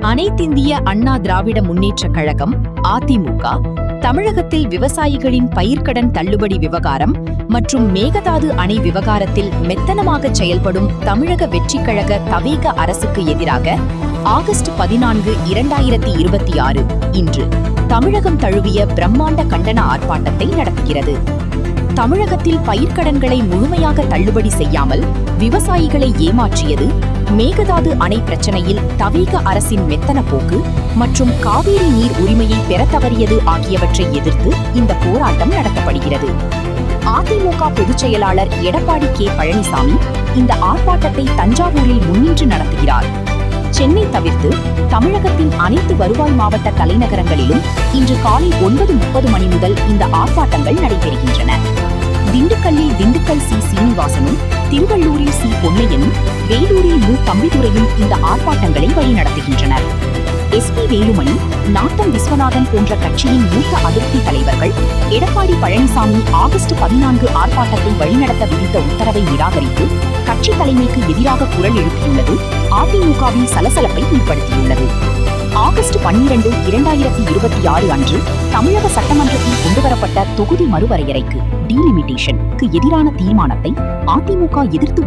அனைத்திந்திய அண்ணா திராவிட முன்னேற்றக் கழகம் அதிமுக தமிழகத்தில் விவசாயிகளின் பயிர்க்கடன் தள்ளுபடி விவகாரம் மற்றும் மேகதாது அணை விவகாரத்தில் மெத்தனமாக செயல்படும் தமிழக வெற்றிக் கழக தவேக அரசுக்கு எதிராக ஆகஸ்ட் 14, 2026 இன்று தமிழகம் தழுவிய பிரம்மாண்ட கண்டன ஆர்ப்பாட்டத்தை நடத்துகிறது. தமிழகத்தில் பயிர்க்கடன்களை முழுமையாக தள்ளுபடி செய்யாமல் விவசாயிகளை ஏமாற்றியது, மேகதாது அணை பிரச்சனையில் தவேக அரசின் மெத்தன போக்கு மற்றும் காவிரி நீர் உரிமையை பெற தவறியது ஆகியவற்றை எதிர்த்து இந்த போராட்டம் நடத்தப்படுகிறது. அதிமுக பொதுச் செயலாளர் எடப்பாடி கே. பழனிசாமி இந்த ஆர்ப்பாட்டத்தை தஞ்சாவூரில் முன்னின்று நடத்துகிறார். சென்னை தவிர்த்து தமிழகத்தின் அனைத்து வருவாய் மாவட்ட தலைநகரங்களிலும் இன்று காலை 9:30 மணி முதல் இந்த ஆர்ப்பாட்டங்கள் நடைபெறுகின்றன. திண்டுக்கல்லில் திண்டுக்கல் சி. சீனிவாசனும், திருவள்ளூரில் சி. பொன்னையனும், வேலூரில் மு. தம்பிதுரையும் இந்த ஆர்ப்பாட்டங்களை வழிநடத்துகின்றனர். எஸ்.பி. வேலுமணி, நாட்டம் விஸ்வநாதன் போன்ற கட்சியின் மூத்த அதிருப்தி தலைவர்கள் எடப்பாடி பழனிசாமி ஆகஸ்ட் 14 ஆர்ப்பாட்டத்தை வழிநடத்த விதித்த உத்தரவை நிராகரித்து கட்சி தலைமைக்கு எதிராக குரல் எழுப்பியுள்ளது அதிமுகவின் சலசலப்பை ஏற்படுத்தியுள்ளது. ஆகஸ்ட் 12, 2026 அன்று தமிழக சட்டமன்றத்தில் கொண்டுவரப்பட்ட தொகுதி மறுவரையறைக்கு டீலிமிட்டேஷனுக்கு எதிரான தீர்மானத்தை அதிமுக எதிர்த்து